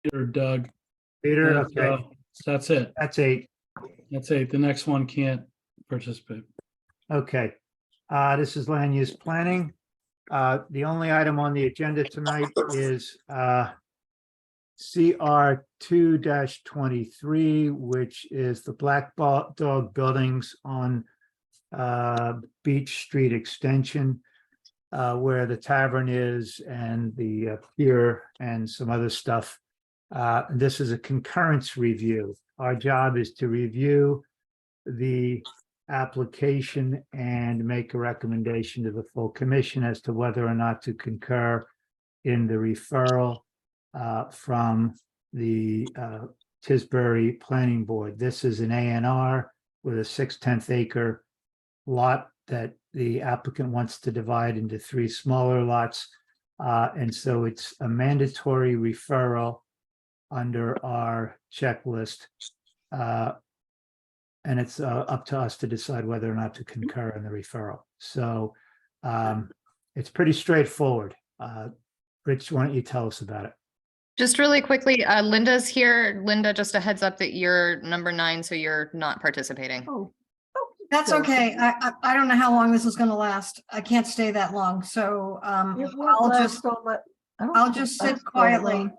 Peter, Doug. Peter, That's, okay, That's it. that's 8. That's it. The next one can't participate. Okay. This is land use planning. The only item on the agenda tonight is CR 2-23, which is the Black Dog Buildings on Beach Street Extension, where the tavern is and the pier and some other stuff. This is a concurrence review. Our job is to review the application and make a recommendation to the full commission as to whether or not to concur in the referral from the Tisbury Planning Board. This is an A&R with a 6/10 acre lot that the applicant wants to divide into 3 smaller lots. And so it's a mandatory referral under our checklist. And it's up to us to decide whether or not to concur in the referral. So it's pretty straightforward. Rich, why don't you tell us about it? Just really quickly, Linda's here. Linda, just a heads up that you're number 9, so you're not participating. Oh, that's okay. I don't know how long this is going to last. I can't stay that long. So I'll just sit quietly.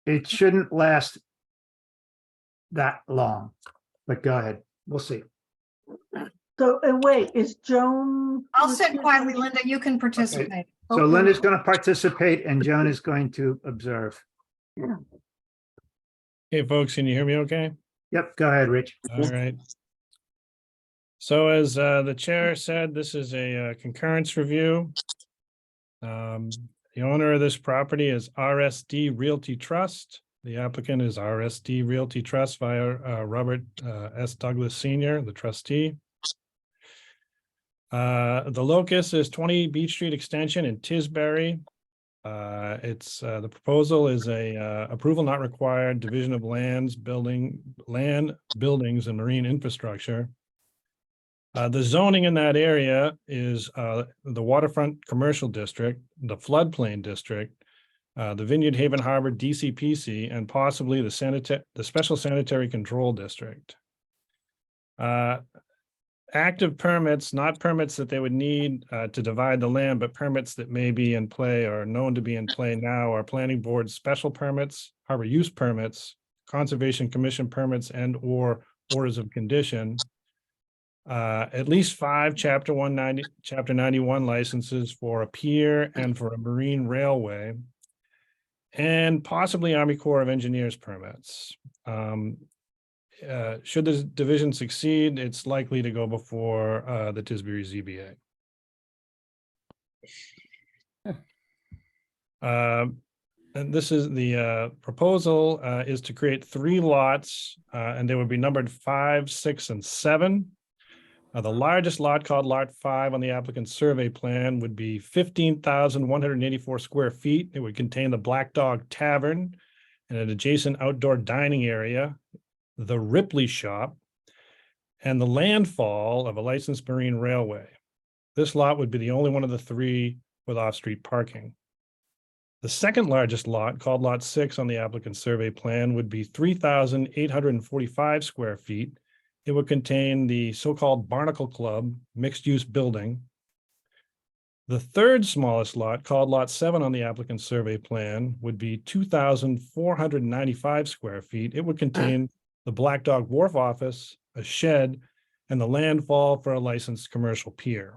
It shouldn't last that long, but go ahead. We'll see. So, and wait, is Joan? I'll sit quietly, Linda. You can participate. So Linda's going to participate and Joan is going to observe. Hey, folks, can you hear me okay? Yep, go ahead, Rich. All right. So as the chair said, this is a concurrence review. The owner of this property is RSD Realty Trust. The applicant is RSD Realty Trust via Robert S. Douglas Sr., the trustee. The locus is 20 Beach Street Extension in Tisbury. It's the proposal is a approval not required, division of land, buildings, and marine infrastructure. The zoning in that area is the waterfront commercial district, the floodplain district, the Vineyard Haven Harbor DCPC, and possibly the special sanitary control district. Active permits, not permits that they would need to divide the land, but permits that may be in play or known to be in play now are planning board special permits, harbor use permits, conservation commission permits, and or orders of condition. At least 5 Chapter 91 licenses for a pier and for a marine railway, and possibly Army Corps of Engineers permits. Should this division succeed, it's likely to go before the Tisbury ZBA. And this is the proposal is to create 3 lots, and they would be numbered 5, 6, and 7. The largest lot, called Lot 5 on the applicant's survey plan, would be 15,184 square feet. It would contain the Black Dog Tavern and an adjacent outdoor dining area, the Ripley Shop, and the landfall of a licensed marine railway. This lot would be the only one of the 3 with off-street parking. The second largest lot, called Lot 6 on the applicant's survey plan, would be 3,845 square feet. It would contain the so-called Barnacle Club mixed-use building. The third smallest lot, called Lot 7 on the applicant's survey plan, would be 2,495 square feet. It would contain the Black Dog Wharf Office, a shed, and the landfall for a licensed commercial pier.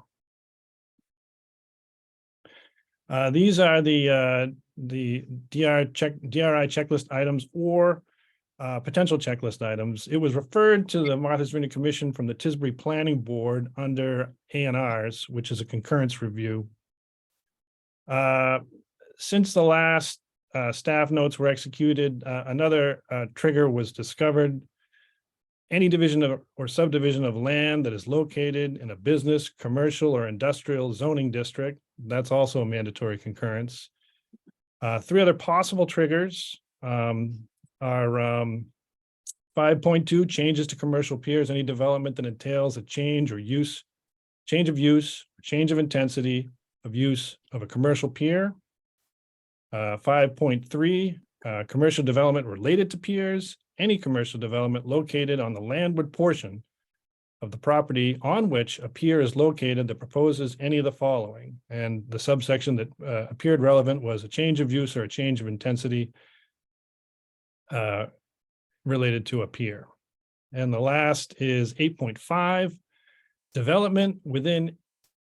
These are the DRI checklist items or potential checklist items. It was referred to the Martha's Vineyard Commission from the Tisbury Planning Board under A&Rs, which is a concurrence review. Since the last staff notes were executed, another trigger was discovered. Any division of or subdivision of land that is located in a business, commercial, or industrial zoning district, that's also a mandatory concurrence. 3 other possible triggers are 5.2, changes to commercial piers, any development that entails a change of use, change of intensity of use of a commercial pier. 5.3, commercial development related to piers, any commercial development located on the landward portion of the property on which a pier is located that proposes any of the following. And the subsection that appeared relevant was a change of use or a change of intensity related to a pier. And the last is 8.5, development within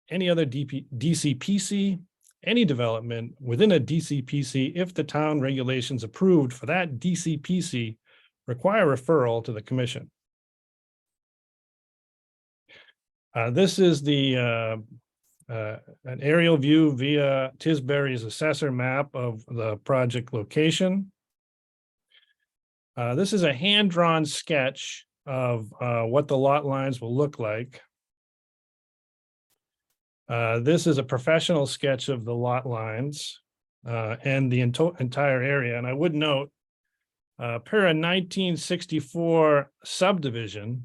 any other DCPC, any development within a DCPC if the town regulations approved for that DCPC require referral to the commission. This is the an aerial view via Tisbury's assessor map of the project location. This is a hand-drawn sketch of what the lot lines will look like. This is a professional sketch of the lot lines and the entire area. And I would note, per a 1964 subdivision,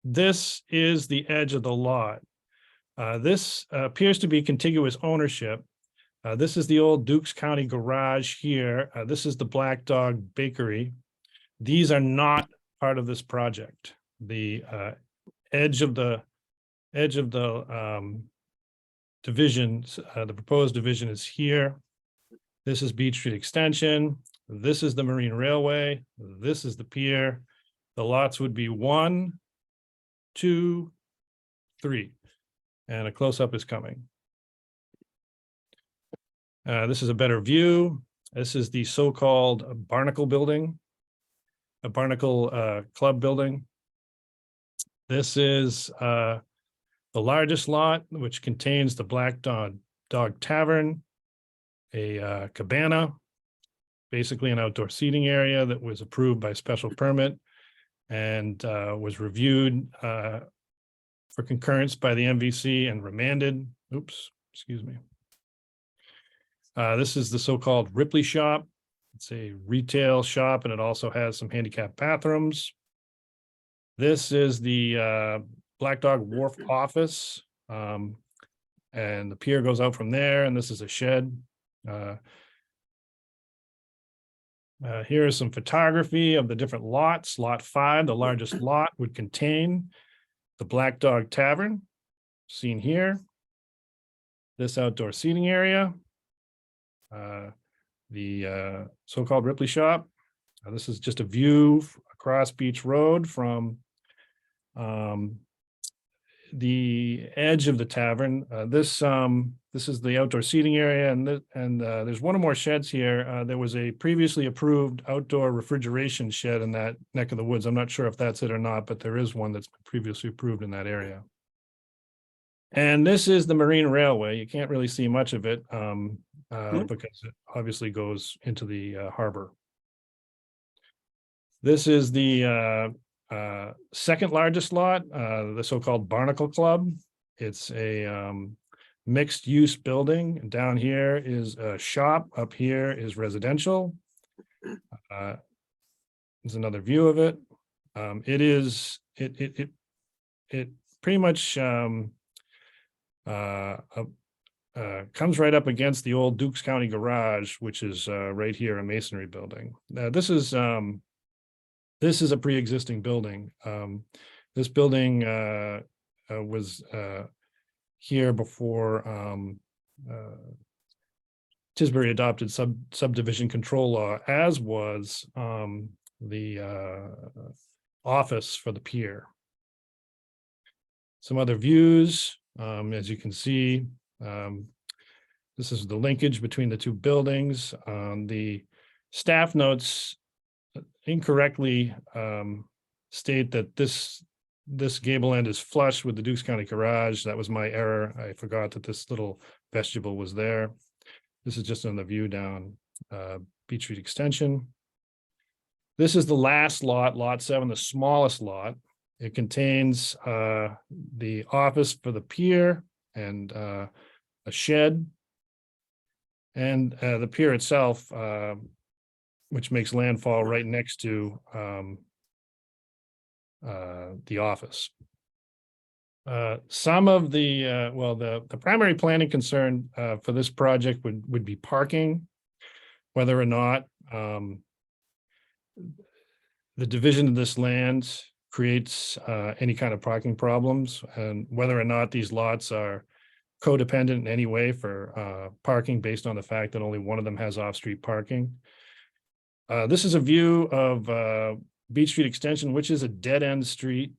this is the edge of the lot. This appears to be contiguous ownership. This is the old Dukes County garage here. This is the Black Dog Bakery. These are not part of this project. The edge of the division, the proposed division is here. This is Beach Street Extension. This is the Marine Railway. This is the pier. The lots would be 1, 2, 3, and a close-up is coming. This is a better view. This is the so-called Barnacle building, a Barnacle Club building. This is the largest lot, which contains the Black Dog Tavern, a cabana, basically an outdoor seating area that was approved by special permit and was reviewed for concurrence by the MVC and remanded. Oops, excuse me. This is the so-called Ripley Shop. It's a retail shop, and it also has some handicap bathrooms. This is the Black Dog Wharf office, and the pier goes out from there, and this is a shed. Here is some photography of the different lots. Lot 5, the largest lot, would contain the Black Dog Tavern, seen here. This outdoor seating area. The so-called Ripley Shop. This is just a view across Beach Road from the edge of the tavern. This is the outdoor seating area, and there's one or more sheds here. There was a previously approved outdoor refrigeration shed in that neck of the woods. I'm not sure if that's it or not, but there is one that's been previously approved in that area. And this is the Marine Railway. You can't really see much of it because it obviously goes into the harbor. This is the second largest lot, the so-called Barnacle Club. It's a mixed use building. And down here is a shop. Up here is residential. There's another view of it. It pretty much comes right up against the old Dukes County garage, which is right here, a masonry building. This is a pre-existing building. This building was here before Tisbury adopted subdivision control law, as was the office for the pier. Some other views, as you can see, this is the linkage between the two buildings. The staff notes incorrectly state that this gable end is flush with the Dukes County garage. That was my error. I forgot that this little vestibule was there. This is just another view down Beach Street Extension. This is the last lot, lot 7, the smallest lot. It contains the office for the pier and a shed, and the pier itself, which makes landfall right next to the office. Some of the the primary planning concern for this project would be parking. whether or not the division of this land creates any kind of parking problems, and whether or not these lots are codependent in any way for parking based on the fact that only one of them has off-street parking. This is a view of Beach Street Extension, which is a dead-end street.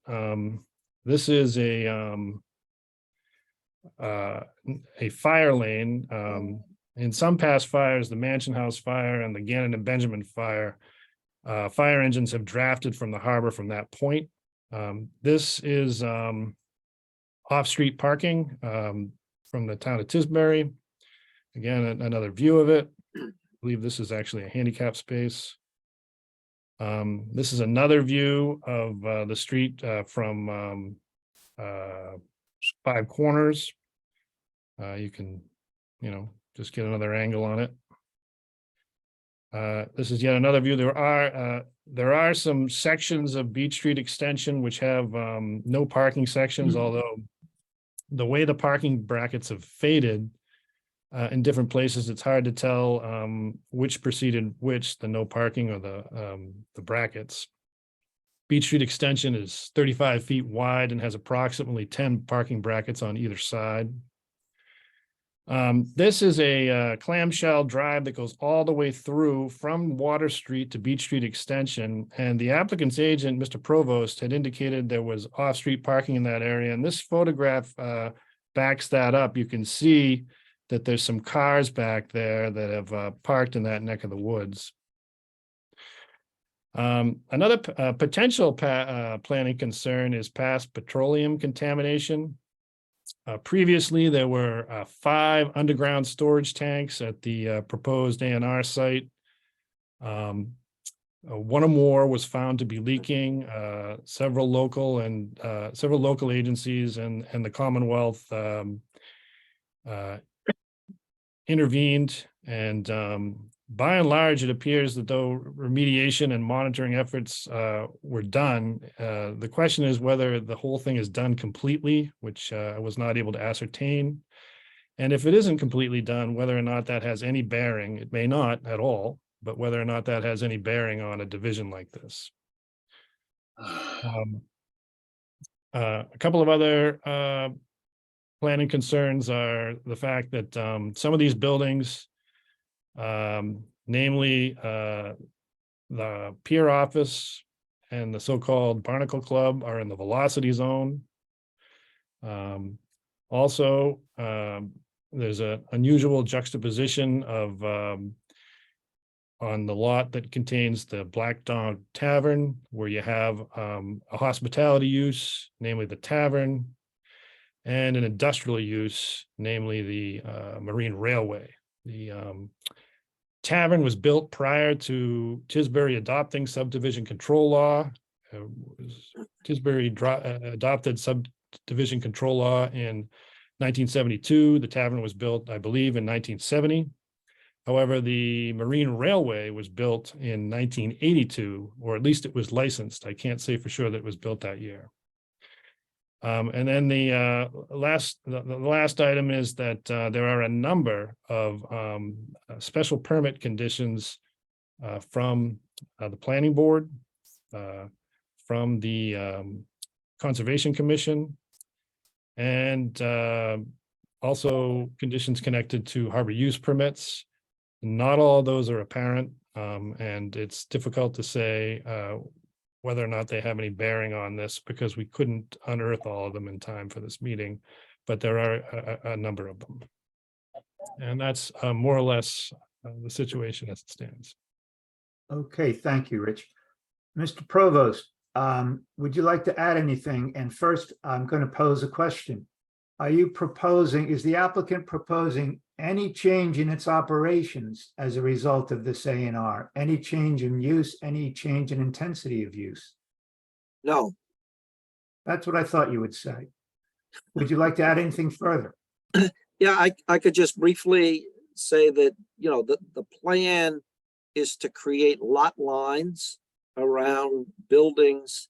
This is a fire lane. In some past fires, the Mansion House fire and the Gannon and Benjamin fire, fire engines have drafted from the harbor from that point. This is off-street parking from the town of Tisbury. Again, another view of it. I believe this is actually a handicap space. This is another view of the street from Five Corners. You can, just get another angle on it. This is yet another view. There are some sections of Beach Street Extension which have no parking sections, although the way the parking brackets have faded in different places, it's hard to tell which preceded which, the no parking or the brackets. Beach Street Extension is 35 feet wide and has approximately 10 parking brackets on either side. This is a clamshell drive that goes all the way through from Water Street to Beach Street Extension. And the applicant's agent, Mr. Provost, had indicated there was off-street parking in that area. And this photograph backs that up. You can see that there's some cars back there that have parked in that neck of the woods. Another potential planning concern is past petroleum contamination. Previously, there were 5 underground storage tanks at the proposed A&R site. One or more was found to be leaking. Several local agencies and the Commonwealth intervened, and by and large, it appears that though remediation and monitoring efforts were done, the question is whether the whole thing is done completely, which I was not able to ascertain. And if it isn't completely done, whether or not that has any bearing, it may not at all, but whether or not that has any bearing on a division like this. A couple of other planning concerns are the fact that some of these buildings, namely the pier office and the so-called Barnacle Club, are in the velocity zone. Also, there's an unusual juxtaposition of on the lot that contains the Black Dog Tavern, where you have a hospitality use, namely the tavern, and an industrial use, namely the Marine Railway. The tavern was built prior to Tisbury adopting subdivision control law. Tisbury adopted subdivision control law in 1972. The tavern was built, I believe, in 1970. However, the Marine Railway was built in 1982, or at least it was licensed. I can't say for sure that it was built that year. And then the last item is that there are a number of special permit conditions from the Planning Board, from the Conservation Commission, and also conditions connected to harbor use permits. Not all of those are apparent, and it's difficult to say whether or not they have any bearing on this, because we couldn't unearth all of them in time for this meeting, but there are a number of them. And that's more or less the situation as it stands. Okay, thank you, Rich. Mr. Provost, would you like to add anything? And first, I'm going to pose a question. Is the applicant proposing any change in its operations as a result of this A&R? Any change in use, any change in intensity of use? No. That's what I thought you would say. Would you like to add anything further? Yeah, I could just briefly say that, the plan is to create lot lines around buildings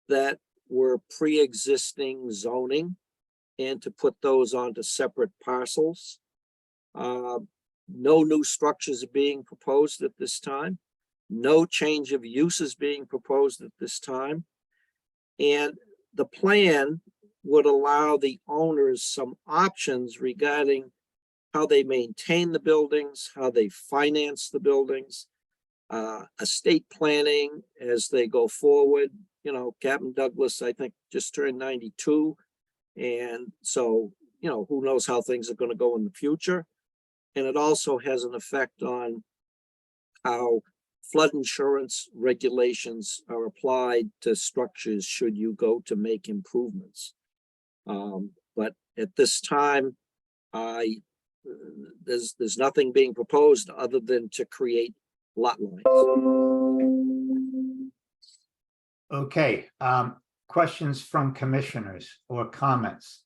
that were pre-existing zoning and to put those onto separate parcels. No new structures are being proposed at this time. No change of use is being proposed at this time. And the plan would allow the owners some options regarding how they maintain the buildings, how they finance the buildings, estate planning as they go forward. You know, Captain Douglas, I think, just turned 92. And so, you know, who knows how things are going to go in the future. And it also has an effect on how flood insurance regulations are applied to structures should you go to make improvements. But at this time, there's nothing being proposed other than to create lot lines. Okay, questions from commissioners or comments?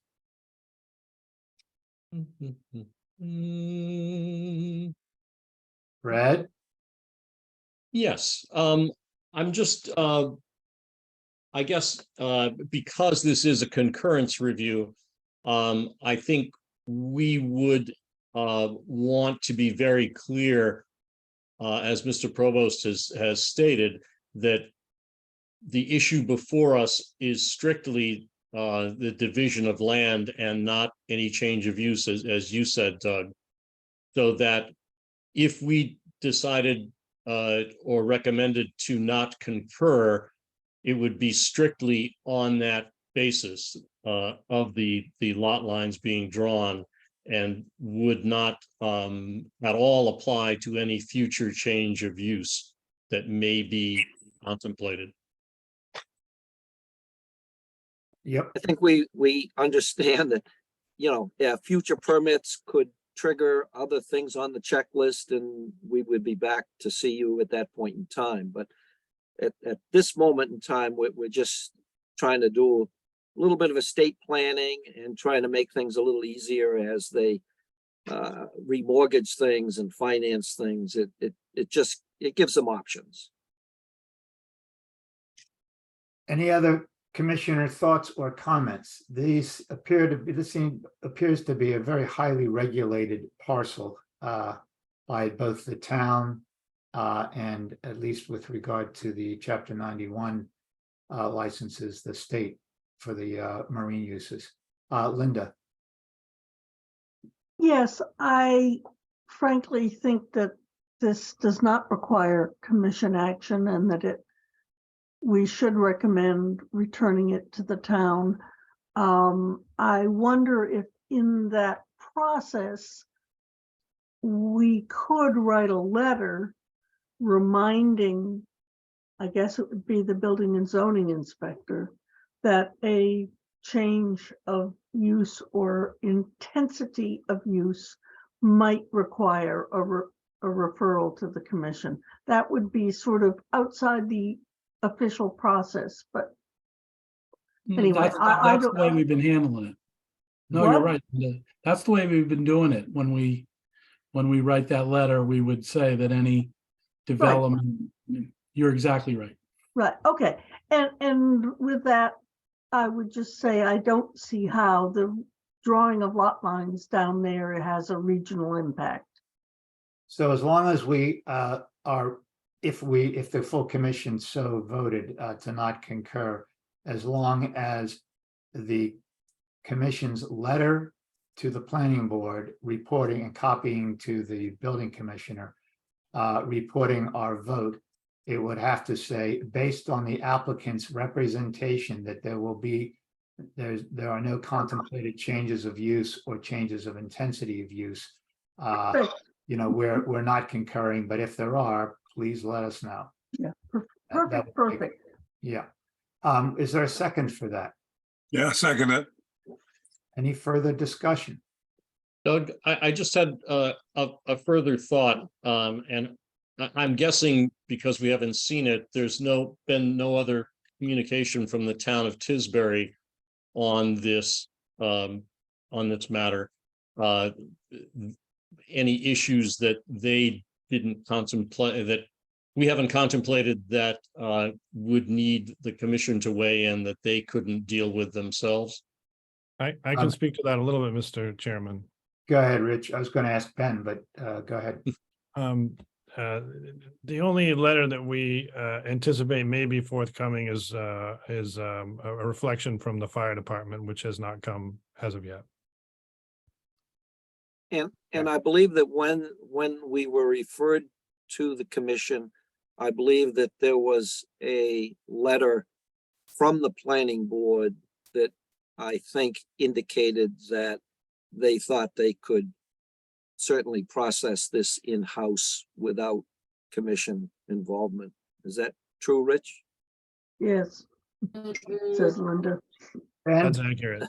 Fred? Yes, I'm just, I guess, because this is a concurrence review, I think we would want to be very clear, as Mr. Provost has stated, that the issue before us is strictly the division of land and not any change of use, as you said, Doug. So that if we decided or recommended to not concur, it would be strictly on that basis of the lot lines being drawn, and would not at all apply to any future change of use that may be contemplated. Yep. I think we understand that, you know, yeah, future permits could trigger other things on the checklist, and we would be back to see you at that point in time. But at this moment in time, we're just trying to do a little bit of estate planning and trying to make things a little easier as they remortgage things and finance things. It gives them options. Any other commissioner thoughts or comments? These appear to be, appears to be a very highly regulated parcel by both the town and, at least with regard to the Chapter 91 licenses, the state for the marine uses. Linda? Yes, I frankly think that this does not require commission action and that we should recommend returning it to the town. I wonder if in that process, we could write a letter reminding, I guess it would be the building and zoning inspector, that a change of use or intensity of use might require a referral to the commission. That would be sort of outside the official process, but anyway, That's I the way we've been handling it. No, What? you're right. Linda. That's the way we've been doing it. When we write that letter, we would say that any development, you're exactly right. right, okay. And with that, I would just say I don't see how the drawing of lot lines down there has a regional impact. So as long as we if the full commission so voted to not concur, as long as the commission's letter to the planning board reporting and copying to the building commissioner, reporting our vote, it would have to say, based on the applicant's representation, that there are no contemplated changes of use or changes of intensity of use. Right. You know, we're not concurring, but if there are, please let us know. Yeah, That would perfect. make- Yeah. Is there a second for that? Yeah, second it. Any further discussion? Doug, I just had a further thought, and I'm guessing because we haven't seen it, there's been no other communication from the town of Tisbury on this matter. Any issues that they didn't contemplate, that we haven't contemplated, that would need the commission to weigh in, that they couldn't deal with themselves? I can speak to that a little bit, Mr. Chairman. Go ahead, Rich. I was going to ask Ben, but go ahead. The only letter that we anticipate may be forthcoming is a reflection from the fire department, which has not come as of yet. And I believe that when we were referred to the commission, I believe that there was a letter from the planning board that I think indicated that they thought they could certainly process this in-house without commission involvement. Is that true, Rich? Yes, says Linda. Ben, That's accurate.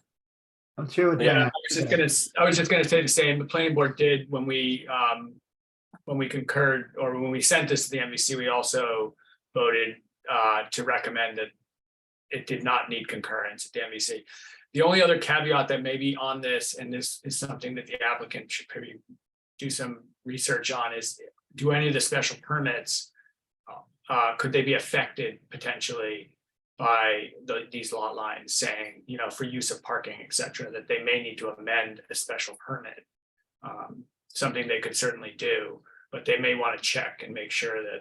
let's hear what Ben Yeah, has to say. I was just gonna say the same. The planning board did when we concurred, or when we sent this to the MVC, we also voted to recommend that it did not need concurrence at the MVC. The only other caveat that may be on this, and this is something that the applicant should probably do some research on, is do any of the special permits, could they be affected potentially by these lot lines saying, you know, for use of parking, et cetera, that they may need to amend a special permit. Something they could certainly do, but they may want to check and make sure that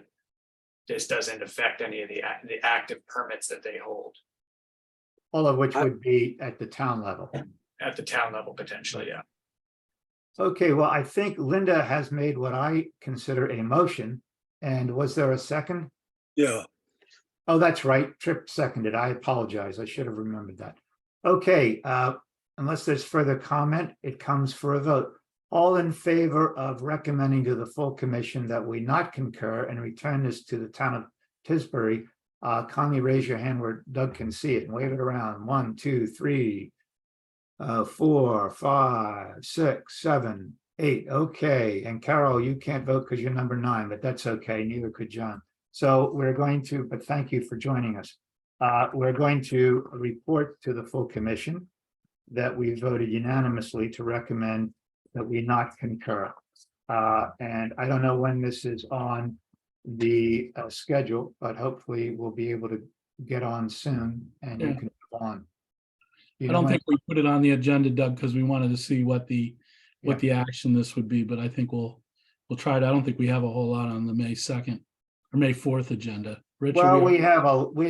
this doesn't affect any of the active permits that they hold All of which would be at the town level. at the town level potentially, yeah. Okay, well, I think Linda has made what I consider a motion. And was there a second? Yeah, Oh, that's right. Tripp seconded. I apologize. I should have remembered that. Okay, unless there's further comment, it comes for a vote. All in favor of recommending to the full commission that we not concur and return this to the town of Tisbury, kindly raise your hand where Doug can see it and wave it around. 1, 2, 3, 4, 5, 6, 7, 8. Okay, and Carol, you can't vote because you're number 9, but that's okay. Neither could John. So we're going to, but thank you for joining us. We're going to report to the full commission that we voted unanimously to recommend that we not concur. And I don't know when this is on the schedule, but hopefully we'll be able to get on soon and you Yeah. can move on. I don't think we put it on the agenda, Doug, because we wanted to see what the action this would be, but I think we'll try it. I don't think we have a whole lot on the May 2nd or May 4th agenda. Rich, Well, are we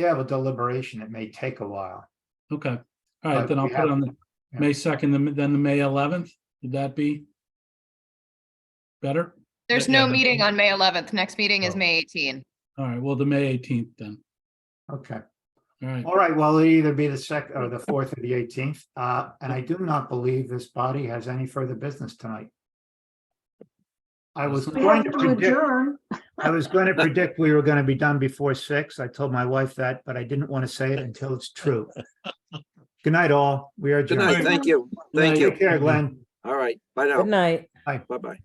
have a deliberation. It may take a while. okay. All right, but then I'll we put it on the yeah. May 2nd, then the May 11th. Would that be better? There's Yeah, no but- meeting on May 11th. Next meeting is Oh. May 18. All right, well, the May 18th then. Okay. All right. All right, well, it'll either be the 2nd or the 4th or the 18th. And I do not believe this body has any further business tonight. I was We going have to to predict, adjourn. I was going to predict we were going to be done before 6. I told my wife that, but I didn't want to say it until it's true. Good night, all. We are Good night. adjourned. Thank you. Thank night. you. Take care, Glenn. All right. Bye now. Good night. Bye-bye.